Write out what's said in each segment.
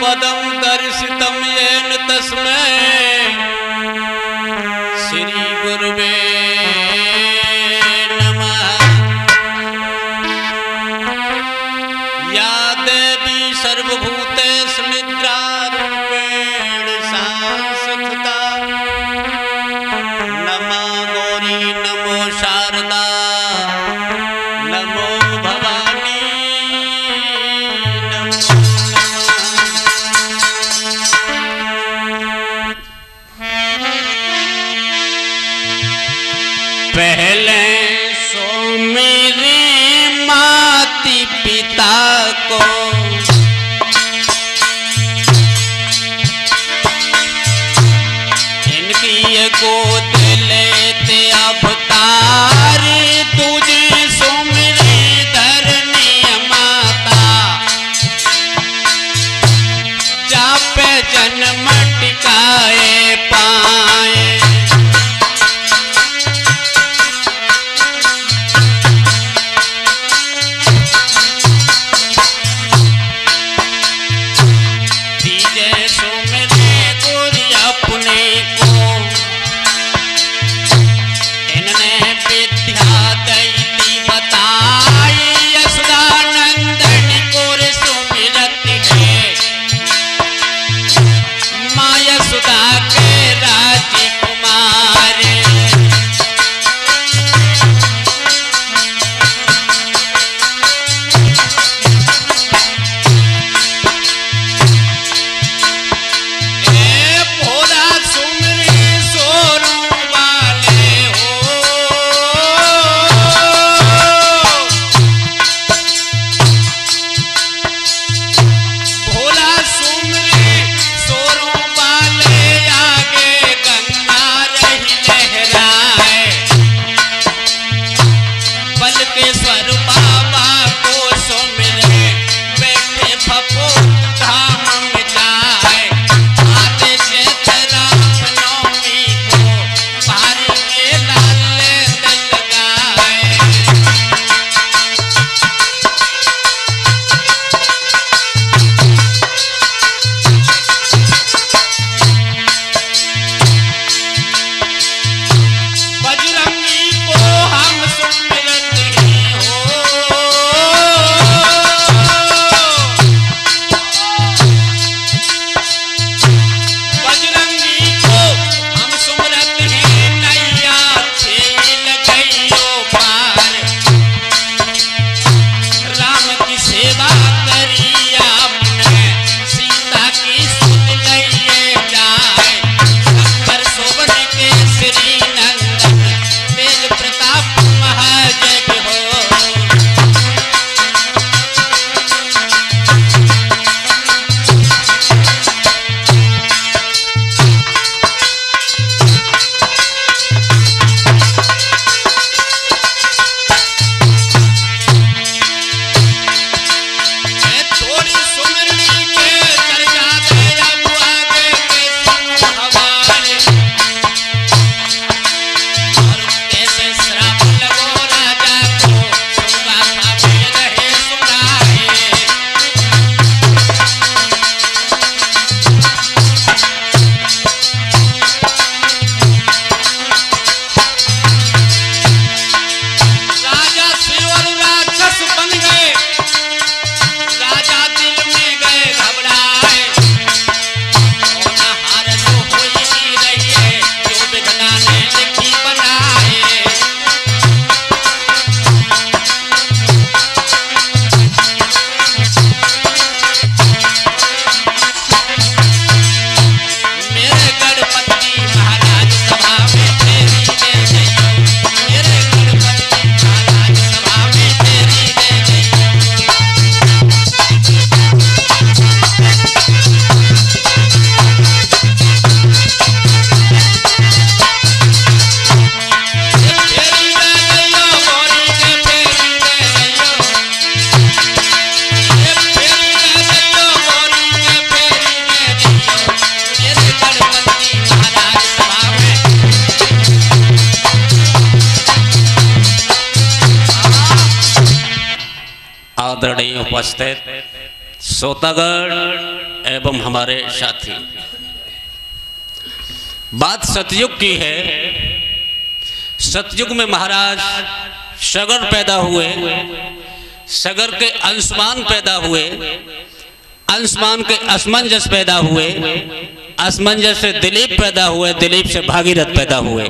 पदम दर्शितम येन तस्मै श्री गुरुवे नमः। या देवी सर्वभूतेषु निद्रारूपेण संस्थिता नमो गौरी नमो शारदा नमो भवानी नमो पहले सो मेरे माता पिता को इनकी गोद लेते अवतार तुझे सो मेरे धरनी माता जा पे जन्म टिकाए पाए। आदरणीय उपस्थित श्रोतागण एवं हमारे साथी, बात सतयुग की है। सतयुग में महाराज सगर पैदा हुए, सगर के अंशमान पैदा हुए, अंशमान के असमंजस पैदा हुए, असमंजस से दिलीप पैदा हुए, दिलीप से भागीरथ पैदा हुए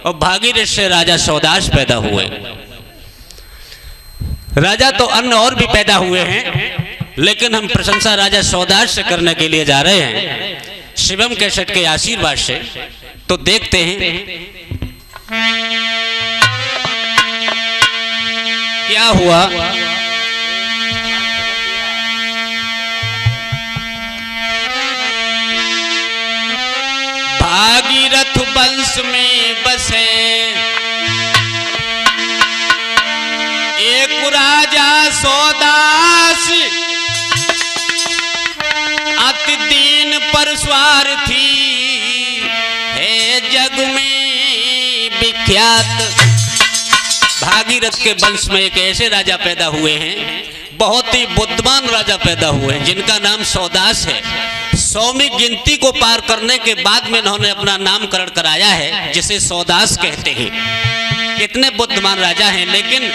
और भागीरथ से राजा सौदास पैदा हुए। राजा तो अन्य और भी पैदा हुए हैं, लेकिन हम प्रशंसा राजा सौदास से करने के लिए जा रहे हैं शिवम कैसेट के आशीर्वाद से। तो देखते हैं क्या हुआ। भागीरथ वंश में बसे एक राजा सौदास, अति दीन पर स्वार्थी है जग में विख्यात। भागीरथ के वंश में एक ऐसे राजा पैदा हुए हैं, बहुत ही बुद्धिमान राजा पैदा हुए हैं, जिनका नाम सौदास है। 100वीं गिनती को पार करने के बाद में इन्होंने अपना नामकरण कराया है, जिसे सौदास कहते हैं। कितने बुद्धिमान राजा हैं, लेकिन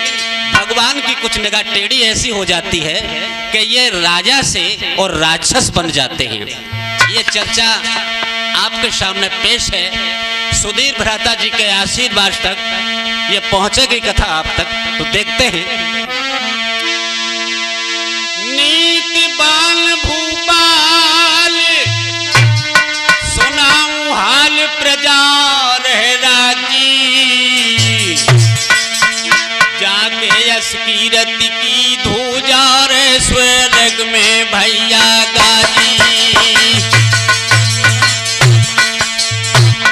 भगवान की कुछ निगाह टेढ़ी ऐसी हो जाती है कि ये राजा से और राक्षस बन जाते हैं। ये चर्चा आपके सामने पेश है। सुधीर भ्राता जी के आशीर्वाद तक ये पहुंचेगी कथा आप तक। तो देखते हैं। नीतिबान भूपाल सुनाऊं हाल प्रजा रह राजी, जाके यश कीरति की धूजा रे स्वर्ग में भैया गाजी।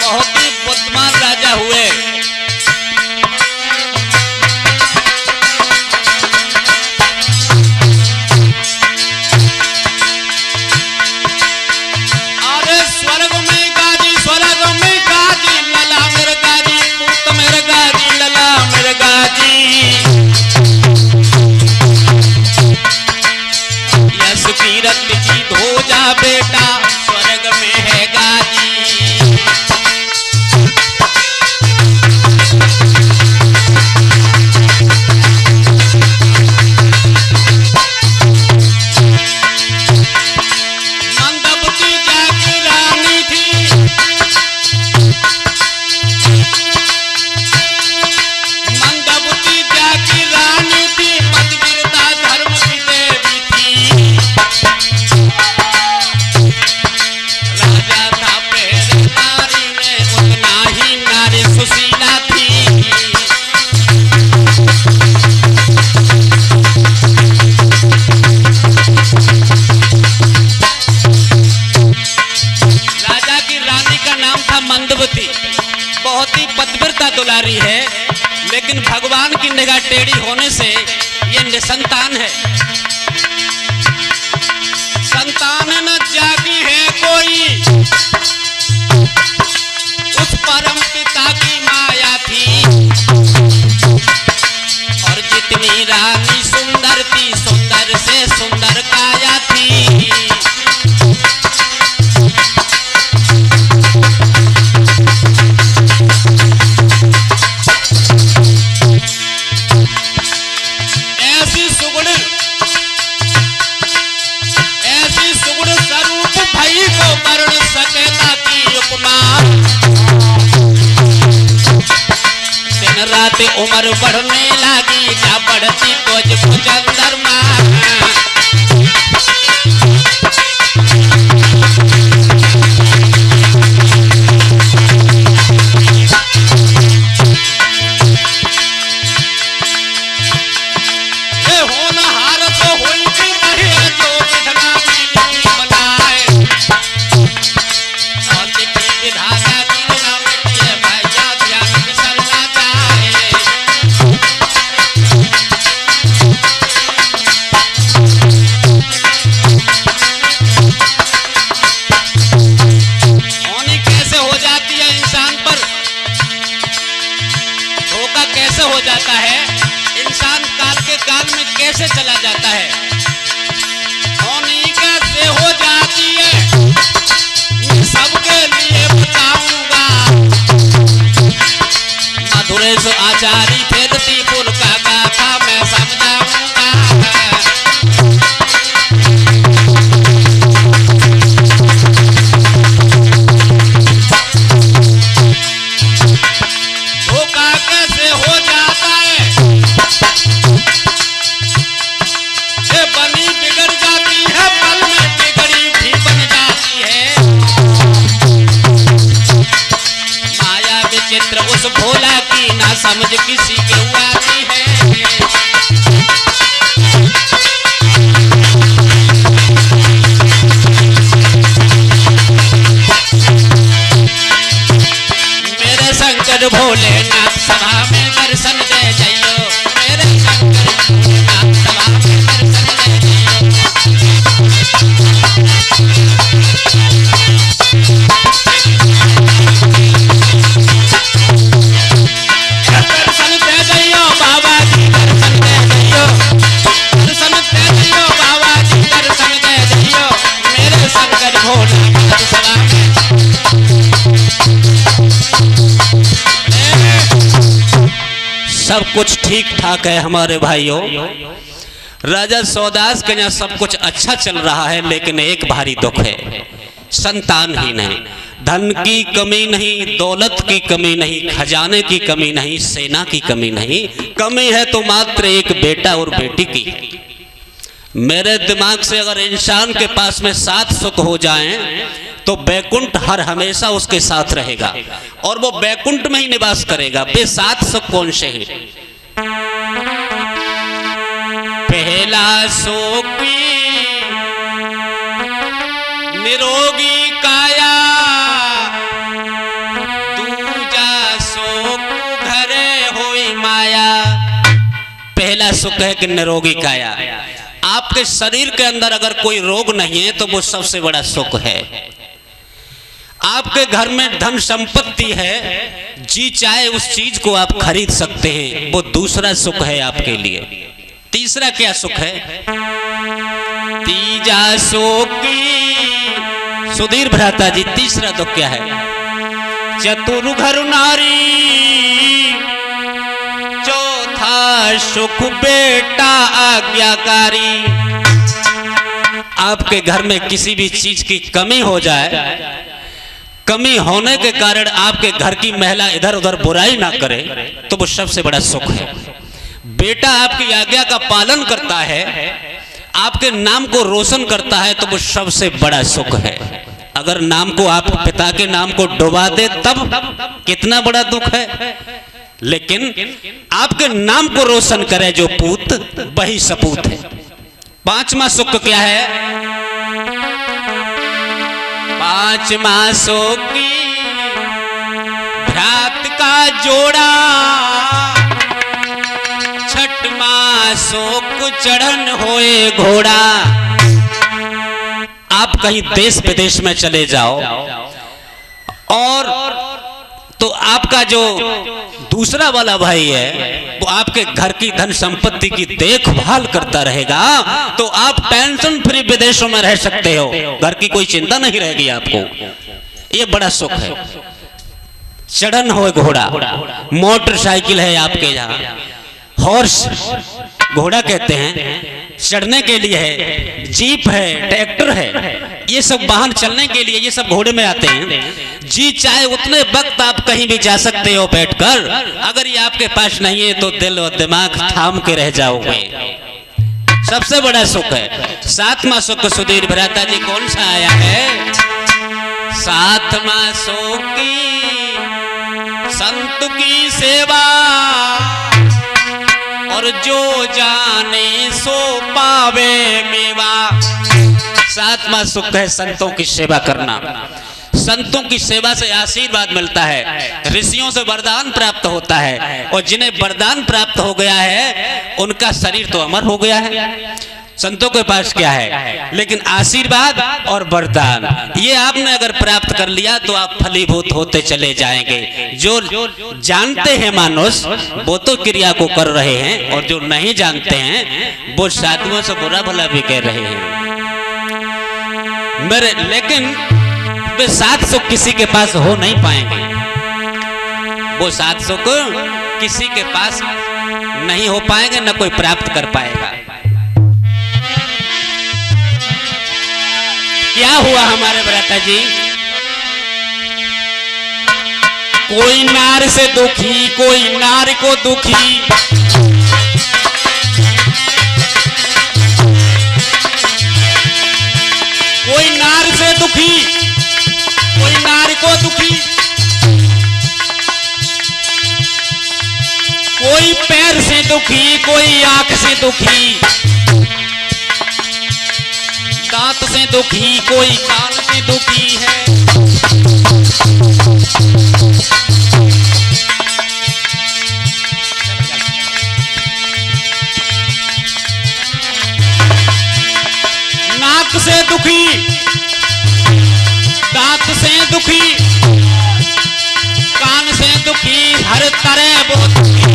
बहुत ही बुद्धिमान राजा हुए। बेटा स्वर्ग में है गाजी। मंदबती जाकी रानी थी, मंदबती जाकी रानी थी, पतिव्रता धर्म की देवी थी। सुशीला थी। राजा की रानी का नाम था मंदवती। बहुत ही पतिव्रता दुलारी है, लेकिन भगवान की निगाह टेढ़ी होने से ये निसंतान है। संतान न जागी है कोई, उस परम पिता की माया थी। और जितनी रानी सुंदर थी, सुंदर से सुंदर काया थी। ऐसी सुगुण स्वरूप भई को वर्ण सकेला की उपमा। रात उम्र बढ़ने लगी, जा बढ़ती तुझको चंद्रमा। ये होनहार तो हुई भी रहे, जो विधना मिली बनाए। और लिखी विधाता की ना मिटी है, भैया ध्यान बिसरना चाहे। होनी कैसे हो जाती है इंसान पर, धोखा कैसे हो जाता है। इंसान काल के काल में कैसे चला जाता है, होनी कैसे हो जाती है, सबके लिए बताऊंगा। मधुरेश आचारी फेरती पुल का गाथा मैं समझाऊंगा। धोखा कैसे हो जाता है, ये बनी बिगड़ जाती है, पल में बिगड़ी भी बन जाती है। माया विचित्र उस भोला की ना समझ किसी के आती है। मेरे शंकर भोलेनाथ सभा में दर्शन दे जइयो, मेरे शंकर भोलेनाथ सभा में दर्शन दे जइयो। दर्शन दे जइयो बाबा जी, दर्शन दे जइयो, दर्शन दे जइयो बाबा जी, दर्शन दे जइयो, मेरे शंकर भोलेनाथ सभा में। सब कुछ ठीक ठाक है हमारे भाइयों। राजा सौदास के यहाँ सब कुछ अच्छा चल रहा है, लेकिन एक भारी दुख है, संतान ही नहीं। धन की कमी नहीं, दौलत की कमी नहीं, खजाने की कमी नहीं, सेना की कमी नहीं, कमी है तो मात्र एक बेटा और बेटी की। मेरे दिमाग से अगर इंसान के पास में 7 सुख हो जाएं तो बैकुंठ हर हमेशा उसके साथ रहेगा और वो बैकुंठ में ही निवास करेगा। वे 7 सुख कौन से हैं? पहला सुख निरोगी काया, दूजा सुख घरे होई माया। पहला सुख है कि निरोगी काया। आपके शरीर के अंदर अगर कोई रोग नहीं है तो वो सबसे बड़ा सुख है। आपके घर में धन संपत्ति है, जी चाहे उस चीज को आप खरीद सकते हैं, वो दूसरा सुख है आपके लिए। तीसरा क्या सुख है? तीजा सुख सुधीर भ्राता जी, तीसरा दुख क्या है? चतुर घर नारी, चौथा सुख बेटा आज्ञाकारी। आपके घर में किसी भी चीज की कमी हो जाए, कमी होने के कारण आपके घर की महिला इधर उधर बुराई ना करे, तो वो सबसे बड़ा सुख है। बेटा आपकी आज्ञा का पालन करता है, आपके नाम को रोशन करता है, तो वो सबसे बड़ा सुख है। अगर नाम को आप पिता के नाम को डुबा दे तब कितना बड़ा दुख है। लेकिन आपके नाम को रोशन करे जो पूत, वही सपूत है। 5वां सुख क्या है? 5वां सुख भ्रात का जोड़ा, 6वां सुख चढ़न होए घोड़ा। आप कहीं देश विदेश में चले जाओ और तो आपका जो दूसरा वाला भाई है वो आपके घर की धन संपत्ति की देखभाल करता रहेगा, तो आप टेंशन फ्री विदेशों में रह सकते हो, घर की कोई चिंता नहीं रहेगी आपको। ये बड़ा सुख है। चढ़न हो घोड़ा, मोटरसाइकिल है आपके यहाँ, हॉर्स घोड़ा कहते हैं, चढ़ने के लिए है, जीप है, ट्रैक्टर है, ये सब वाहन चलने के लिए ये सब घोड़े में आते हैं। जी चाहे उतने वक्त आप कहीं भी जा सकते हो बैठकर। अगर ये आपके पास नहीं है तो दिल और दिमाग थाम के रह जाओगे। सबसे बड़ा सुख है। 7वां सुख सुधीर भ्राता जी कौन सा आया है? 7वां सुख संत की सेवा, और जो जाने सो पावे मेवा। 7वां सुख है संतों की सेवा करना। संतों की सेवा से आशीर्वाद मिलता है, ऋषियों से वरदान प्राप्त होता है, और जिन्हें वरदान प्राप्त हो गया है उनका शरीर तो अमर हो गया है। संतों के पास क्या है, लेकिन आशीर्वाद और वरदान ये आपने अगर प्राप्त कर लिया तो आप फलीभूत होते चले जाएंगे। जो जानते हैं मानुष वो तो क्रिया को कर रहे हैं, और जो नहीं जानते हैं वो साधुओं से बुरा भला भी कह रहे हैं मेरे। लेकिन वे 7 सुख किसी के पास हो नहीं पाएंगे, वो 7 सुख किसी के पास नहीं हो पाएंगे, न कोई प्राप्त कर पाएगा। क्या हुआ हमारे भ्राता जी, कोई नार से दुखी, कोई नार को दुखी, कोई नार से दुखी, कोई नार को दुखी, कोई पैर से दुखी, कोई आंख से दुखी, दांत से दुखी, कोई कान से दुखी है। नाक से दुखी, दांत से दुखी, कान से दुखी, हर तरह वो दुखी।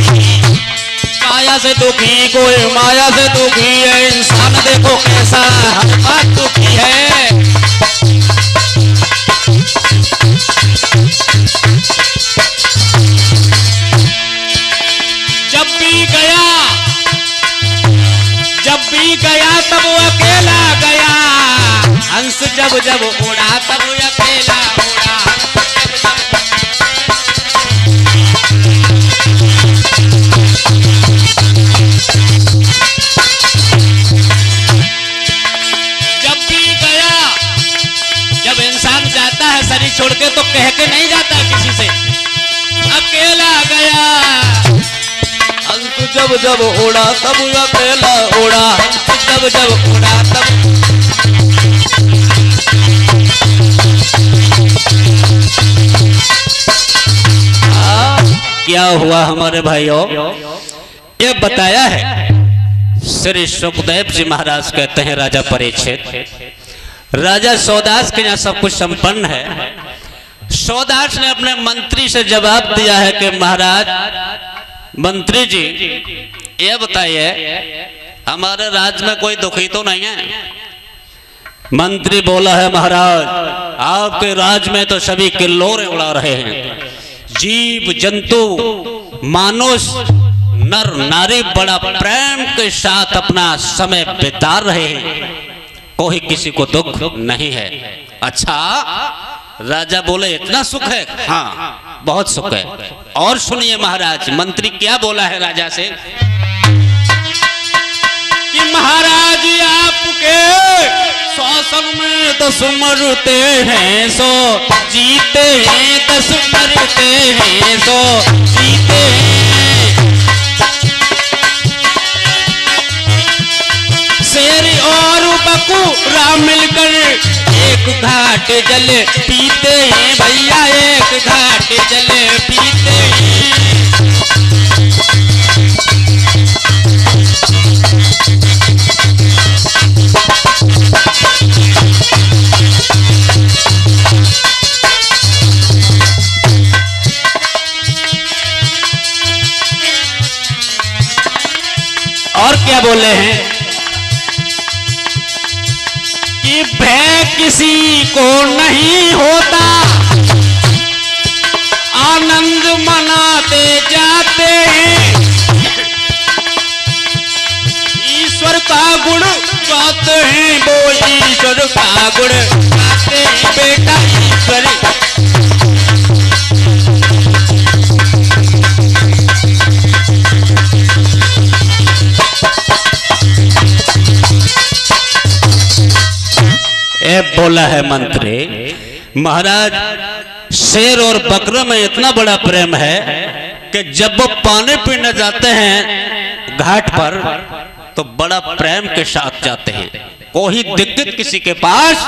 माया से दुखी, कोई माया से दुखी है। इंसान देखो कैसा हर बात दुखी है। जब भी गया तब वो अकेला गया, हंस जब जब उड़ा तब वो अकेला उड़ा। शरीर छोड़ के तो कह के नहीं जाता किसी से, अकेला गया। हंस जब जब उड़ा तब अकेला उड़ा, हंस जब जब उड़ा तब। क्या हुआ हमारे भाइयों, ये बताया है श्री सुखदेव जी महाराज कहते हैं राजा परीक्षित, राजा सौदास के यहाँ सब कुछ संपन्न है। सौदास ने अपने मंत्री से जवाब दिया है कि महाराज, मंत्री जी ये बताइए हमारे राज्य में कोई दुखी तो नहीं है। मंत्री बोला है महाराज आपके राज्य में तो सभी किल्लोरे उड़ा रहे हैं, जीव जंतु मानुष नर नारी बड़ा प्रेम के साथ अपना समय बिता रहे हैं, कोई किसी को दुख नहीं है। अच्छा राजा बोले इतना सुख है? हाँ बहुत सुख है। और सुनिए महाराज, मंत्री क्या बोला है राजा से कि महाराज आपके शासन में 10 मरते हैं 100 जीते हैं, 10 मरते हैं 100 जीते हैं। शेर और बकरा मिलकर एक घाट जल पीते हैं भैया, एक घाट जल पीते हैं। और क्या बोले हैं कि भय किसी को नहीं होता, आनंद मनाते जाते हैं। ईश्वर का गुण गाते हैं, वो ईश्वर का गुण गाते हैं बेटा ईश्वर। बोला है मंत्री, महाराज शेर और बकरे में इतना बड़ा प्रेम है कि जब वो पानी पीने जाते हैं घाट पर तो बड़ा प्रेम के साथ जाते हैं, कोई दिक्कत किसी के पास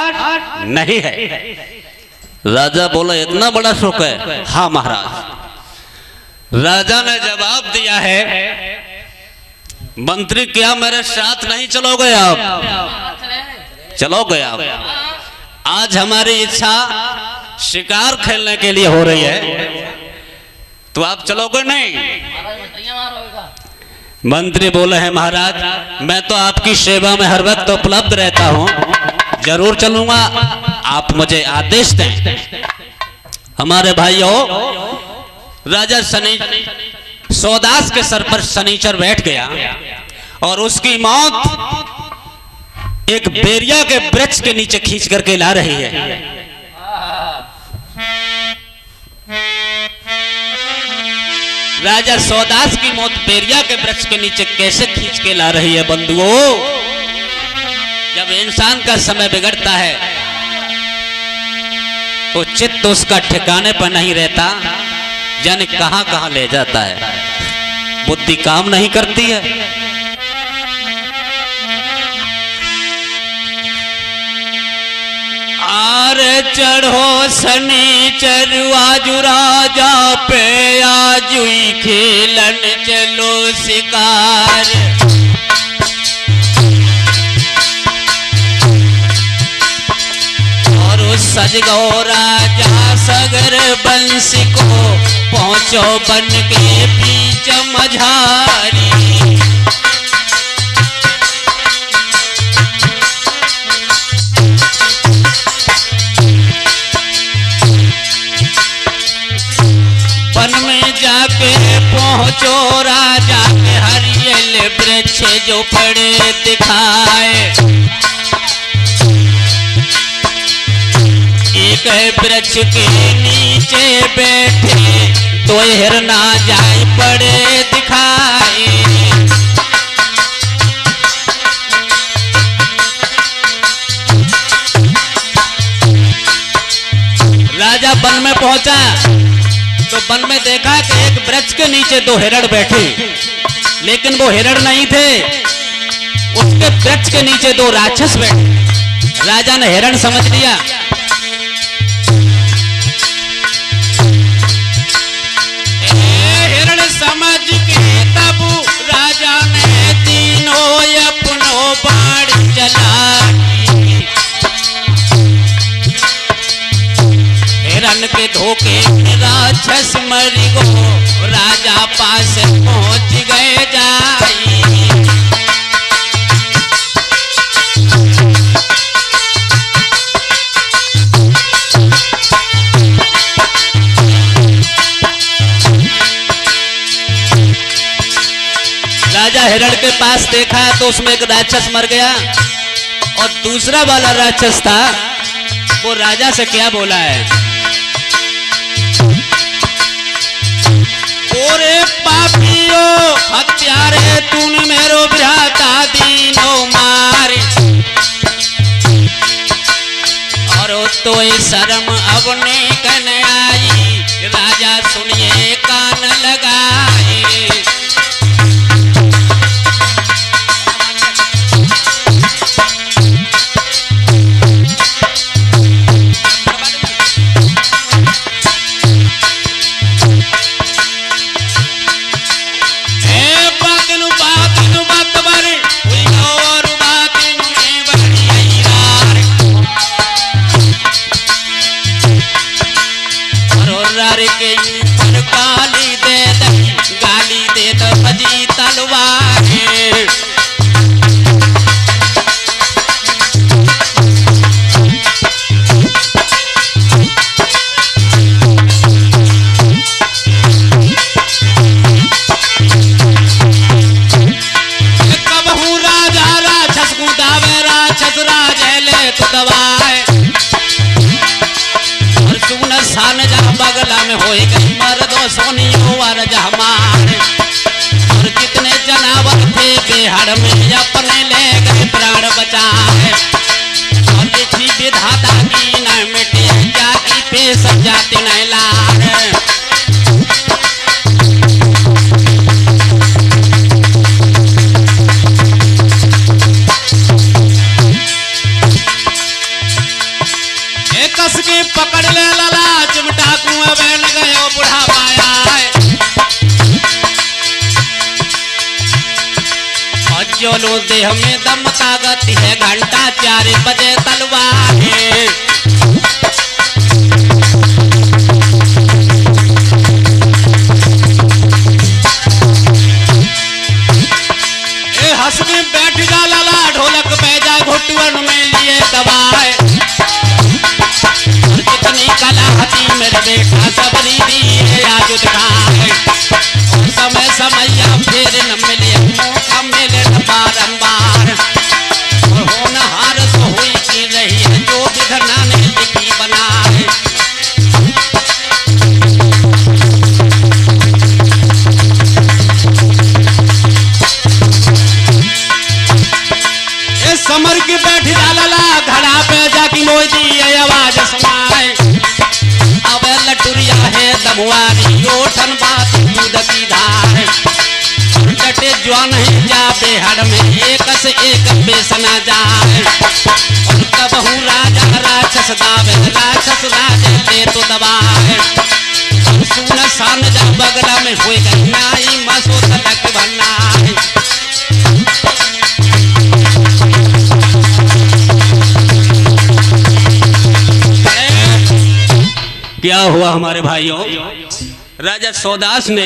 नहीं है। राजा बोला इतना बड़ा सुख है? हाँ महाराज। राजा ने जवाब दिया है मंत्री क्या मेरे साथ नहीं चलोगे आप? चलोगे आप? आज हमारी इच्छा शिकार खेलने के लिए हो रही है, तो आप चलोगे नहीं? मंत्री बोले हैं महाराज मैं तो आपकी सेवा में हर वक्त उपलब्ध रहता हूं, जरूर चलूंगा, आप मुझे आदेश दें। हमारे भाइयों, राजा सौदास के सर पर शनिचर बैठ गया और उसकी मौत एक बेरिया के वृक्ष के नीचे खींच करके ला रही है। राजा सौदास की मौत बेरिया के वृक्ष के नीचे कैसे खींच के ला रही है बंधुओं? जब इंसान का समय बिगड़ता है तो चित्त उसका ठिकाने पर नहीं रहता, जाने कहां कहां ले जाता है, बुद्धि काम नहीं करती है। आर चढ़ो शनिचर आजू राजा पे, आजुई खेलन चलो शिकार। और उस सजगो राजा सगर बंसी को, पहुंचो बन के बीच मझारी। वन में जाके पहुंचो राजा के, हरियल वृक्ष जो पड़े दिखाए। एक वृक्ष के नीचे बैठे तो हिरना जाए पड़े दिखाए। राजा वन में पहुंचा तो वन में देखा कि एक वृक्ष के नीचे दो हिरण बैठे, लेकिन वो हिरण नहीं थे, उसके वृक्ष के नीचे दो राक्षस बैठे। राजा ने हिरण समझ लिया। हिरण समझ के तब राजा ने तीनों अपनो बाण चलाई। हिरण के धोखे राक्षस मरी गो, राजा पास पहुंच गए जाई। राजा हिरण के पास देखा तो उसमें एक राक्षस मर गया, और दूसरा वाला राक्षस था वो राजा से क्या बोला है, ओरे पापियो हत्यारे तूने मेरो भ्राता दीनो मारे। और तो शर्म अब ने कन आई, राजा सुनिए कान लगाए। के ऊपर गाली दे दो बजी तलवार। कबहू राजा राक्षस को दावे, राक्षस राजे ले तो दवाए। सान जहाँ बगला में हो गई मर्दो सोनियो वर जहमार। और कितने जनावर थे बेहड़ में अपने ले गए प्राण बचाए। और लिखी विधाता की न मिटे जाति पे सब जाति न लार। कस के पकड़ ले लला चिमटा कुआं बन गयो बुढ़ा पाया है। डोलू देह में दम ताकत है घंटा 4 बजे तलवार है। हंस में बैठ जा लाला ढोलक बैजा घुटवन में लिए दबाए कितनी कला हती मेरे बेटा सबरी दी है आज दिखाए समय समैया फिर न मिले मौका मिले न बारंबार होनहार तो हुई की रही है जो विधना ने लिखी बनाए। समर के बैठ जाला घड़ा पे जाकी मोदी आवाज सुनाए अब लटुरिया है दमुआरी ओठन बात दूध की धार डटे जवान है जा बेहड़ में एक से एक बेसना जाए और कबहू राजा राक्षस दावे राक्षस राजे दे तो दबाए सुन सान जा बगला में हुई गई नाई मसो तलक बनाए। क्या हुआ हमारे भाइयों, राजा सौदास ने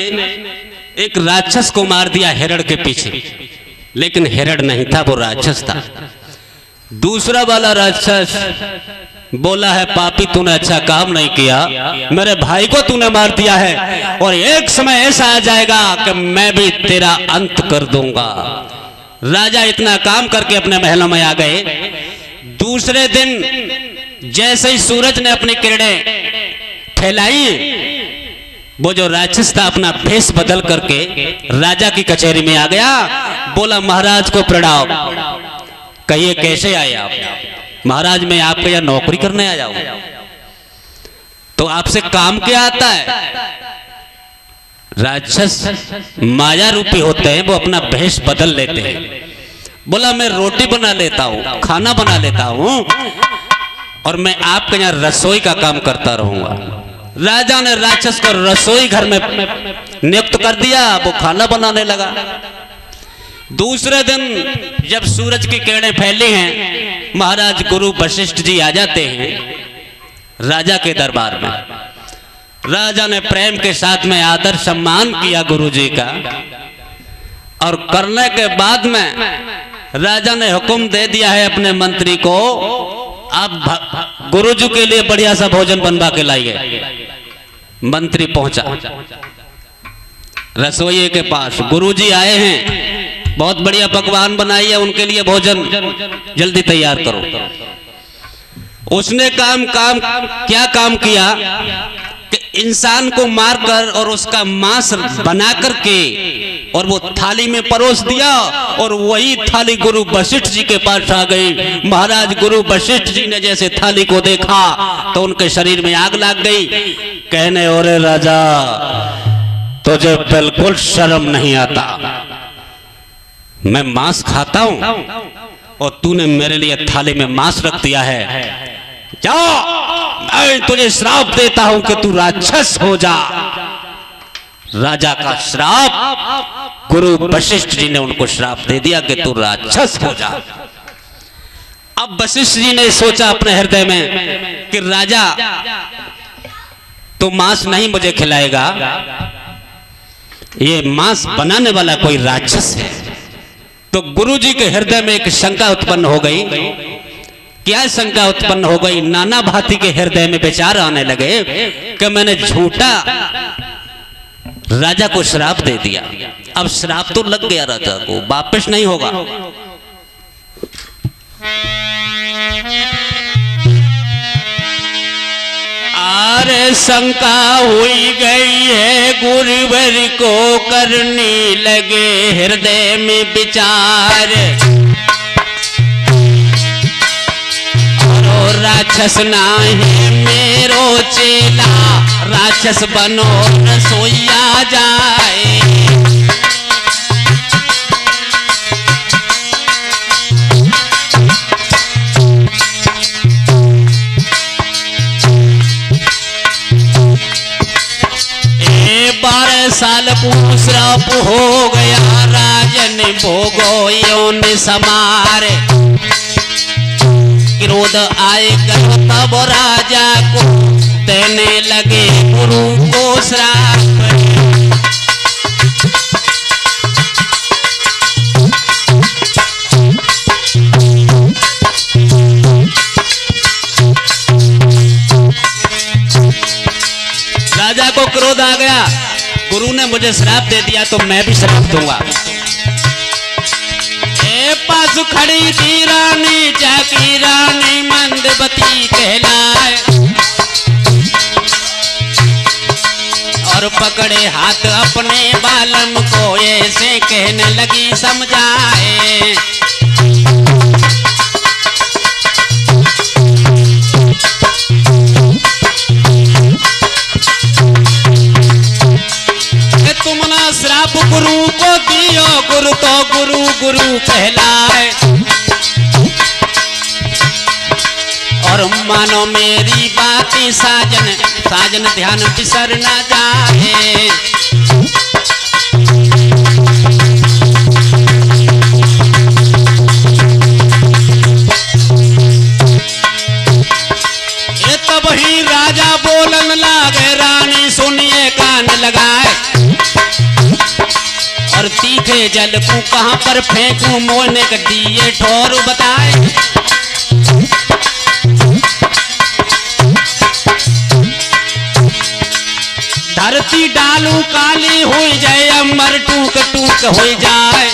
एक राक्षस को मार दिया हिरण के पीछे, लेकिन हिरण नहीं था वो राक्षस था। दूसरा वाला राक्षस बोला है पापी तूने अच्छा काम नहीं किया, मेरे भाई को तूने मार दिया है और एक समय ऐसा आ जाएगा कि मैं भी तेरा अंत कर दूंगा। राजा इतना काम करके अपने महलों में आ गए। दूसरे दिन जैसे ही सूरज ने अपनी किरणें फैलाई वो जो राक्षस था अपना भेष बदल करके राजा की कचहरी में आ गया। बोला महाराज को प्रणाम। कहिए कैसे आए आप? महाराज मैं आपके यहाँ नौकरी करने आया हूं। तो आपसे काम क्या आता है? राक्षस माया रूपी होते हैं, वो अपना भेष बदल लेते हैं। बोला मैं रोटी बना लेता हूं, खाना बना लेता हूं और मैं आपके यहाँ रसोई का काम करता रहूंगा। राजा ने राक्षस को रसोई घर में नियुक्त कर दिया, वो खाना बनाने लगा। दूसरे दिन जब सूरज की किरणें फैली हैं, महाराज गुरु वशिष्ठ जी आ जाते हैं राजा के दरबार में। राजा ने प्रेम के साथ में आदर सम्मान किया गुरु जी का, और करने के बाद में राजा ने हुक्म दे दिया है अपने मंत्री को आप गुरुजी के लिए बढ़िया सा भोजन बनवा के लाइए। मंत्री पहुंचा रसोइये के पास, गुरुजी आए हैं, बहुत बढ़िया पकवान बनाई है, उनके लिए भोजन जल्दी तैयार करो। उसने क्या काम किया कि इंसान को मारकर और उसका मांस बना करके और वो थाली में परोस दिया, और वही थाली गुरु वशिष्ठ जी के पास आ गई। महाराज गुरु वशिष्ठ जी ने जैसे थाली को देखा तो उनके शरीर में आग लग गई। कहने ओरे राजा तुझे बिल्कुल शर्म नहीं आता, मैं मांस खाता हूं और तूने मेरे लिए थाली में मांस रख दिया है। जा, मैं तुझे श्राप देता हूं कि तू राक्षस हो जा। राजा का श्राप, गुरु वशिष्ठ जी ने उनको श्राप दे दिया कि तू राक्षस हो जा। अब वशिष्ठ जी ने सोचा अपने हृदय में कि राजा तो मांस नहीं मुझे खिलाएगा, ये मांस बनाने वाला कोई राक्षस है। तो गुरु जी के हृदय में एक शंका उत्पन्न हो गई। क्या शंका उत्पन्न हो गई? नाना भांति के हृदय में विचार आने लगे कि मैंने झूठा राजा को श्राप दे दिया। अब श्राप तो लग गया राजा को, वापस नहीं होगा। अरे शंका हुई गई है, गुरुवर को करने लगे हृदय में विचार। और राक्षस नाही मेरो चेला, राक्षस बनो रसोइया जाए। साल श्राप हो गया राजन भोगो योन समार। क्रोध आए करो तब राजा को, देने लगे गुरु को श्राप। राजा को क्रोध आ गया, गुरु ने मुझे श्राप दे दिया तो मैं भी श्राप दूंगा। पास खड़ी थी रानी, जाकी रानी मंदवती कहलाए, और पकड़े हाथ अपने बालम को ऐसे कहने लगी समझाए। तुम ना श्राप गुरु को दियो, गुरु तो गुरु गुरु कहलाए, और मानो मेरी बातें साजन, साजन ध्यान बिसर ना जाए। ये तब ही राजा बोलन लागे, रानी सुनिए कान लगाए, और तीखे जल को कहां पर फेंकूं, मोने के दिए ठोर बताए। धरती डालू काली हो जाए, अमर टूक टूक हो जाए।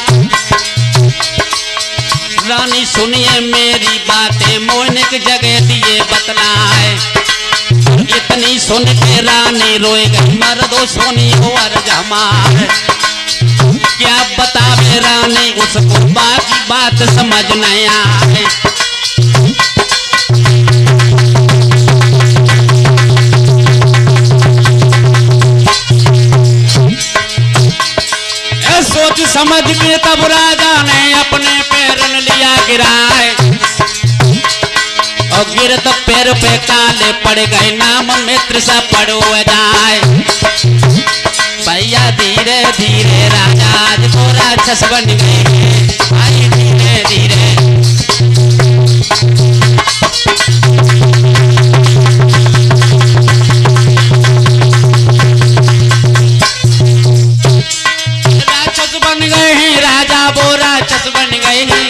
रानी सुनिए मेरी बातें, मोने के जगह दिए बतलाए। इतनी सुन के रानी रोए गई, मर्दो सोनी हो अर्ज हमार। क्या बतावे रानी उसको, बाकी बात समझ नहीं आए। सोच समझ के तब राजा ने अपने पैरन लिया गिराए, और गिरत पैर पे काले पड़ गए, नाम मित्र सा पड़ो जाए। भैया धीरे धीरे राजा आज तो राक्षस बन गए, भाई धीरे धीरे। राक्षस बन गए हैं राजा, वो राक्षस बन गए हैं,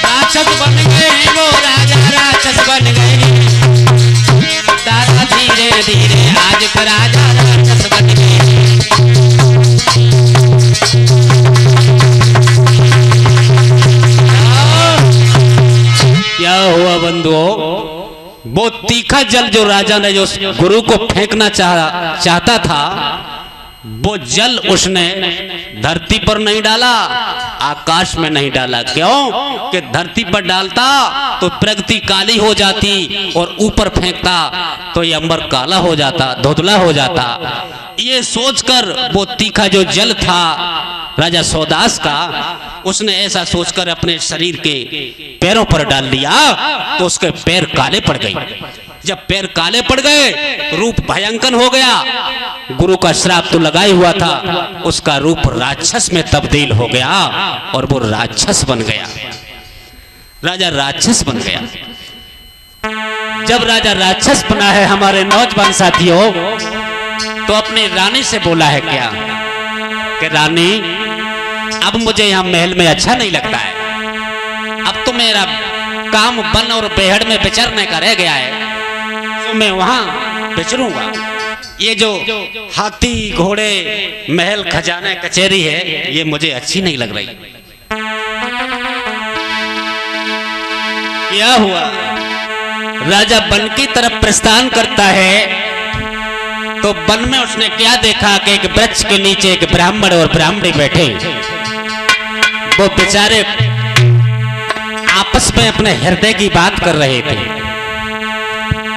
राक्षस बन गए हैं वो राजा, राक्षस बन गए हैं। दादा धीरे धीरे आज का राजा राक्षस बन गए। क्या हुआ बंधुओं, वो तीखा जल जो राजा ने जो गुरु को फेंकना चाहता था, वो जल उसने धरती पर नहीं डाला, आकाश में नहीं डाला। क्यों कि धरती पर डालता तो प्रगति काली हो जाती, और ऊपर फेंकता तो ये अंबर काला हो जाता, धुंधला हो जाता। ये सोचकर वो तीखा जो जल था राजा सौदास का, उसने ऐसा सोचकर अपने शरीर के पैरों पर डाल दिया, तो उसके पैर काले पड़ गए। जब पैर काले पड़ गए, रूप भयंकर हो गया। गुरु का श्राप तो लगा ही हुआ था, उसका रूप राक्षस में तब्दील हो गया, और वो राक्षस बन गया, राजा राक्षस बन गया। जब राजा राक्षस बना है हमारे नौजवान साथियों, तो अपनी रानी से बोला है क्या कि रानी अब मुझे यहाँ महल में अच्छा नहीं लगता है, अब तो मेरा काम वन और बेहड़ में विचरने का रह गया है, तो मैं वहां विचरूंगा। ये जो हाथी घोड़े महल खजाना कचहरी है, ये मुझे अच्छी नहीं लग रही। क्या हुआ, राजा वन की तरफ प्रस्थान करता है, तो वन में उसने क्या देखा कि एक वृक्ष के नीचे एक ब्राह्मण और ब्राह्मणी बैठे। वो बेचारे आपस में अपने हृदय की बात कर रहे थे,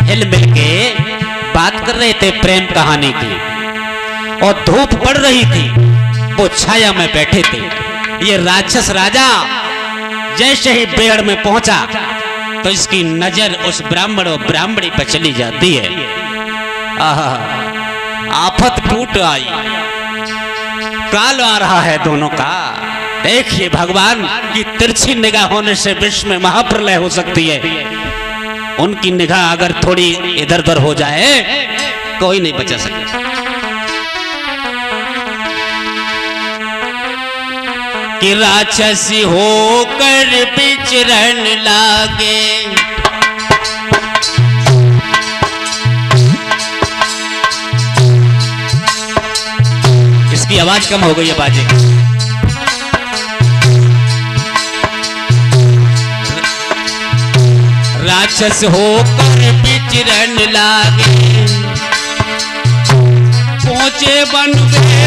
हिल मिल के बात कर रहे थे प्रेम कहानी की, और धूप पड़ रही थी, वो छाया में बैठे थे। ये राक्षस राजा जैसे ही बेहड़ में पहुंचा, तो इसकी नजर उस ब्राह्मण और ब्राह्मणी पर चली जाती है। आहा, आफत टूट आई। काल आ रहा है दोनों का। देखिए भगवान की तिरछी निगाह होने से विश्व में महाप्रलय हो सकती है। उनकी निगाह अगर थोड़ी इधर उधर हो जाए कोई नहीं बचा सकता। कि राक्षसी होकर विचरण लागे, इसकी आवाज कम हो गई है बाजे। राक्षस होकर विचरण लागे, पहुंचे बन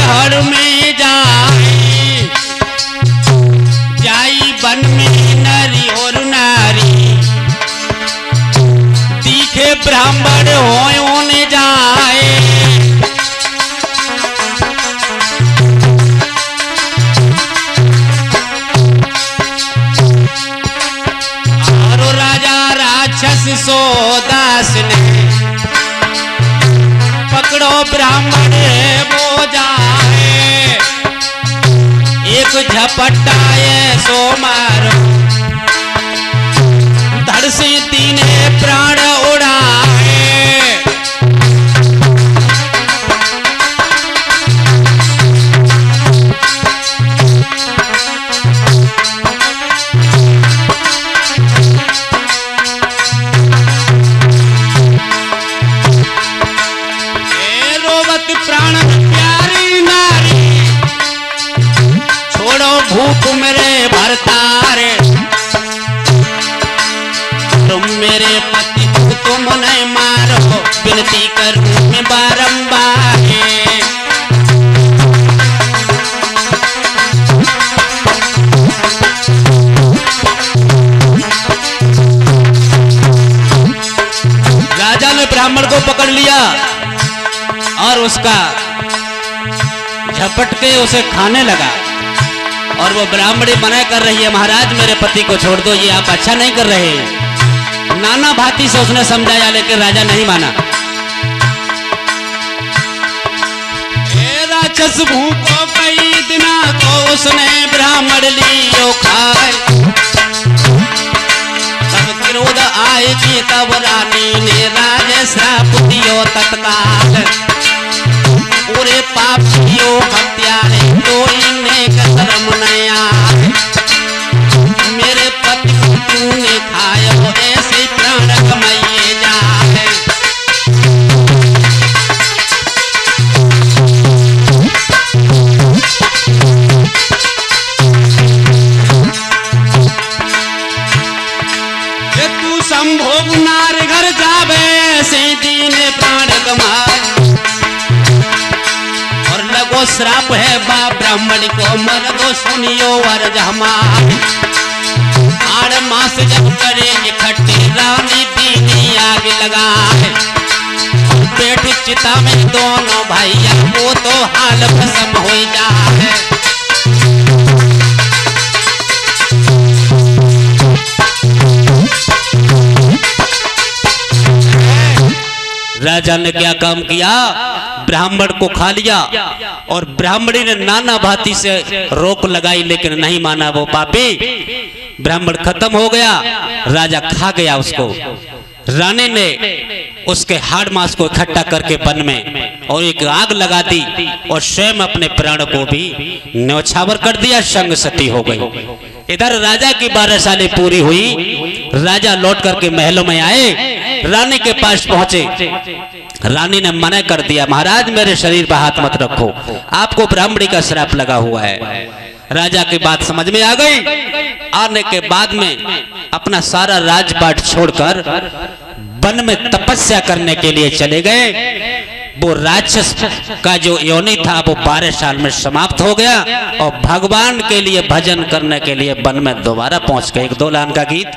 हर में जाए, जाई बन में नरी और नारी, दिखे ब्राह्मण होने जाए। और राजा राक्षस सोदास ने पकड़ो ब्राह्मण वो जाए, एक झपटाए सो मारो, धड़ से तीने प्राण उड़ाए। रोवत प्राण प्यारी नारी, छोड़ो भूख मेरे भरतारे, तुम मेरे पति को तुम नहीं मारो, विनती करूं मैं बारंबार। राजा ने ब्राह्मण को पकड़ लिया और उसका झपट के उसे खाने लगा। और वो ब्राह्मणी मना कर रही है, महाराज मेरे पति को छोड़ दो, ये आप अच्छा नहीं कर रहे। नाना भांति से उसने समझाया लेकिन राजा नहीं माना। राक्षस भूखो कई दिना को उसने ब्राह्मण लियो खाए, तब क्रोध आएगी तब रानी ने राजे श्राप दियो तत्काल। पूरे पापियों हत्यारे कोई नेक धर्म नया, मेरे पति को तूने खायो ऐसे प्राण कमाइए जाए। तू संभोग नार घर जावे ऐसे दीन प्राण कमाए, लगो श्राप है बा ब्राह्मण को मर दो सुनियो वर्ज हमार। 8 मास जब करे इकट्ठी रानी दीनी आग लगाए, पेट चिता में दोनों भैया वो तो हाल भस्म हो जाए। राजा ने क्या काम किया, ब्राह्मण को खा लिया और ब्राह्मणी ने नाना भांति से रोक लगाई लेकिन नहीं माना वो पापी। ब्राह्मण खत्म हो गया, राजा खा गया उसको। रानी ने उसके हाड़ मांस को इकट्ठा करके वन में और एक आग लगा दी और स्वयं अपने प्राण को भी न्यौछावर कर दिया, संग सती हो गई। इधर राजा की 12 सालें पूरी हुई, राजा लौट करके महलों में आए, रानी के पास पहुंचे। रानी ने मना कर दिया, महाराज मेरे शरीर पर हाथ मत रखो, आपको ब्राह्मणी का श्राप लगा हुआ है। राजा की बात समझ में आ गई। आने के बाद में अपना सारा राजपाट छोड़कर वन में तपस्या करने के लिए चले गए। वो राक्षस का जो योनि था वो 12 साल में समाप्त हो गया और भगवान के लिए भजन करने के लिए वन में दोबारा पहुंच गए। एक 2 लाइन का गीत।